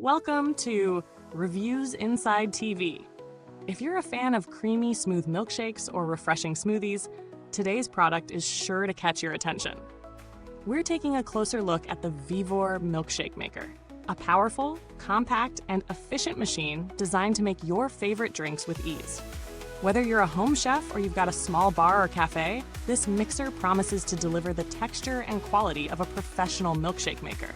Welcome to Reviewsinsidetv. If you're a fan of creamy, smooth milkshakes or refreshing smoothies, today's product is sure to catch your attention. We're taking a closer look at the VEVOR Milkshake Maker, a powerful, compact, and efficient machine designed to make your favorite drinks with ease. Whether you're a home chef or you've got a small bar or cafe, this mixer promises to deliver the texture and quality of a professional milkshake maker.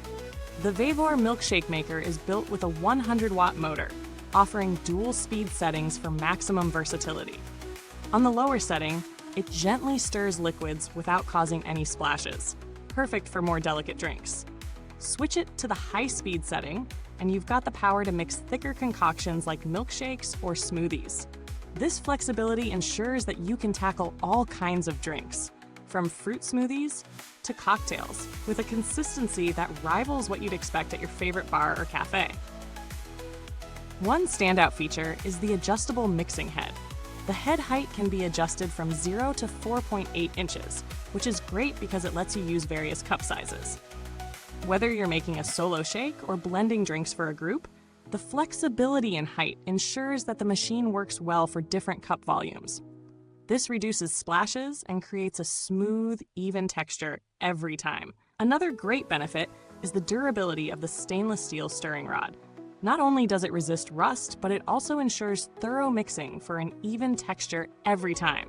The VEVOR Milkshake Maker is built with a 100-watt motor, offering dual speed settings for maximum versatility. On the lower setting, it gently stirs liquids without causing any splashes, perfect for more delicate drinks. Switch it to the high-speed setting, and you've got the power to mix thicker concoctions like milkshakes or smoothies. This flexibility ensures that you can tackle all kinds of drinks, from fruit smoothies to cocktails, with a consistency that rivals what you'd expect at your favorite bar or cafe. One standout feature is the adjustable mixing head. The head height can be adjusted from 0 to 4.8 inches, which is great because it lets you use various cup sizes. Whether you're making a solo shake or blending drinks for a group, the flexibility in height ensures that the machine works well for different cup volumes. This reduces splashes and creates a smooth, even texture every time. Another great benefit is the durability of the stainless steel stirring rod. Not only does it resist rust, but it also ensures thorough mixing for an even texture every time.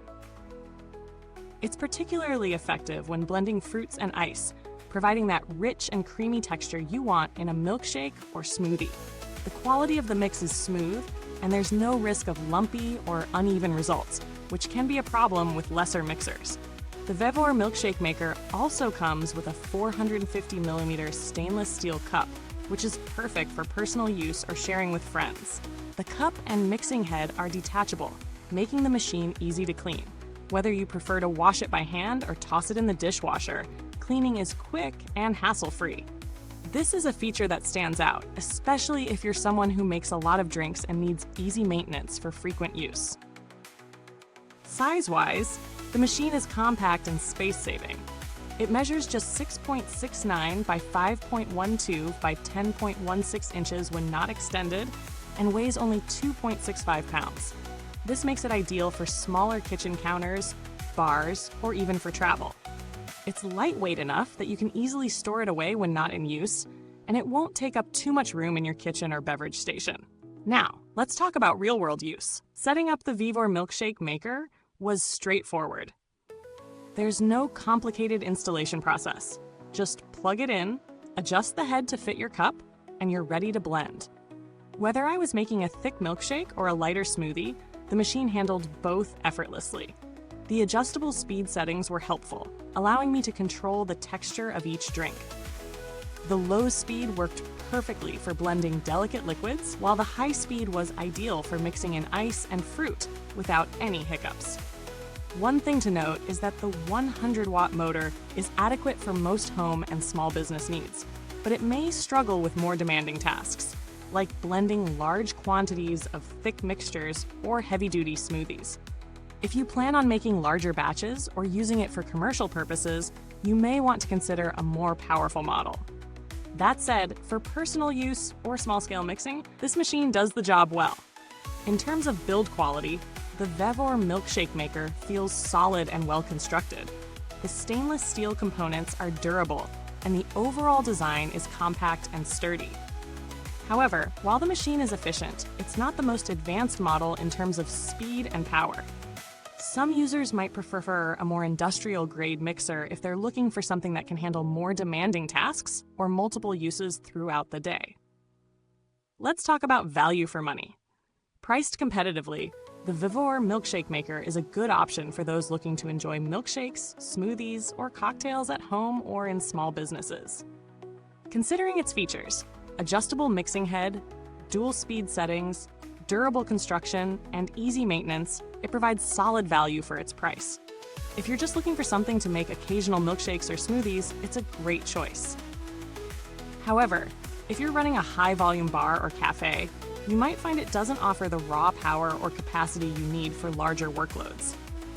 It's particularly effective when blending fruits and ice, providing that rich and creamy texture you want in a milkshake or smoothie. The quality of the mix is smooth, and there's no risk of lumpy or uneven results, which can be a problem with lesser mixers. The VEVOR Milkshake Maker also comes with a 450mm stainless steel cup, which is perfect for personal use or sharing with friends. The cup and mixing head are detachable, making the machine easy to clean. Whether you prefer to wash it by hand or toss it in the dishwasher, cleaning is quick and hassle-free. This is a feature that stands out, especially if you're someone who makes a lot of drinks and needs easy maintenance for frequent use. Size-wise, the machine is compact and space-saving. It measures just 6.69 by 5.12 by 10.16 inches when not extended, and weighs only 2.65 pounds. This makes it ideal for smaller kitchen counters, bars, or even for travel. It's lightweight enough that you can easily store it away when not in use, and it won't take up too much room in your kitchen or beverage station. Now, let's talk about real-world use. Setting up the VEVOR Milkshake Maker was straightforward. There's no complicated installation process. Just plug it in, adjust the head to fit your cup, and you're ready to blend. Whether I was making a thick milkshake or a lighter smoothie, the machine handled both effortlessly. The adjustable speed settings were helpful, allowing me to control the texture of each drink. The low speed worked perfectly for blending delicate liquids, while the high speed was ideal for mixing in ice and fruit without any hiccups. One thing to note is that the 100-watt motor is adequate for most home and small business needs, but it may struggle with more demanding tasks, like blending large quantities of thick mixtures or heavy-duty smoothies. If you plan on making larger batches or using it for commercial purposes, you may want to consider a more powerful model. That said, for personal use or small-scale mixing, this machine does the job well. In terms of build quality, the VEVOR Milkshake Maker feels solid and well-constructed. The stainless steel components are durable, and the overall design is compact and sturdy. However, while the machine is efficient, it's not the most advanced model in terms of speed and power. Some users might prefer a more industrial-grade mixer if they're looking for something that can handle more demanding tasks or multiple uses throughout the day. Let's talk about value for money. Priced competitively, the VEVOR Milkshake Maker is a good option for those looking to enjoy milkshakes, smoothies, or cocktails at home or in small businesses. Considering its features, adjustable mixing head, dual speed settings, durable construction, and easy maintenance, it provides solid value for its price. If you're just looking for something to make occasional milkshakes or smoothies, it's a great choice. However, if you're running a high-volume bar or cafe, you might find it doesn't offer the raw power or capacity you need for larger workloads.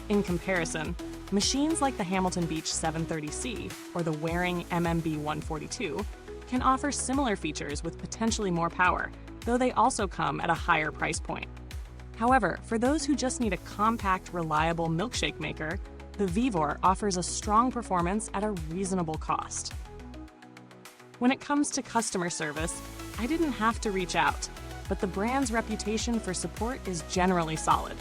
In comparison, machines like the Hamilton Beach 730C or the Waring MMB 142 can offer similar features with potentially more power, though they also come at a higher price point. However, for those who just need a compact, reliable milkshake maker, the VEVOR offers a strong performance at a reasonable cost. When it comes to customer service, I didn't have to reach out, but the brand's reputation for support is generally solid.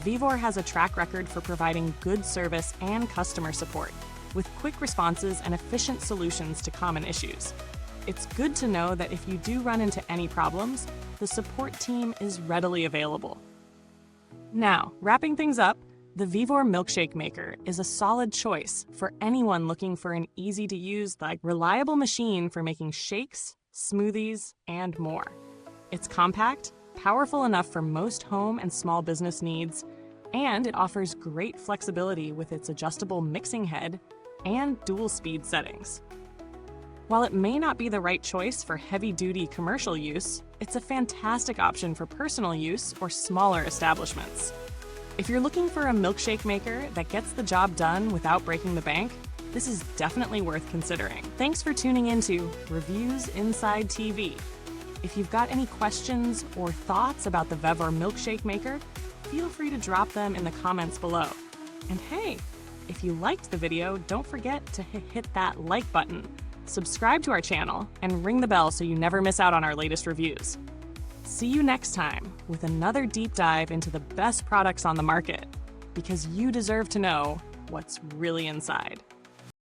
VEVOR has a track record for providing good service and customer support, with quick responses and efficient solutions to common issues. It's good to know that if you do run into any problems, the support team is readily available. Now, wrapping things up, the VEVOR Milkshake Maker is a solid choice for anyone looking for an easy-to-use, reliable machine for making shakes, smoothies, and more. It's compact, powerful enough for most home and small business needs, and it offers great flexibility with its adjustable mixing head and dual-speed settings. While it may not be the right choice for heavy-duty commercial use, it's a fantastic option for personal use or smaller establishments. If you're looking for a milkshake maker that gets the job done without breaking the bank, this is definitely worth considering. Thanks for tuning into Reviewsinsidetv. If you've got any questions or thoughts about the VEVOR Milkshake Maker, feel free to drop them in the comments below. And hey, if you liked the video, don't forget to hit that like button, subscribe to our channel, and ring the bell so you never miss out on our latest reviews. See you next time with another deep dive into the best products on the market, because you deserve to know what's really inside.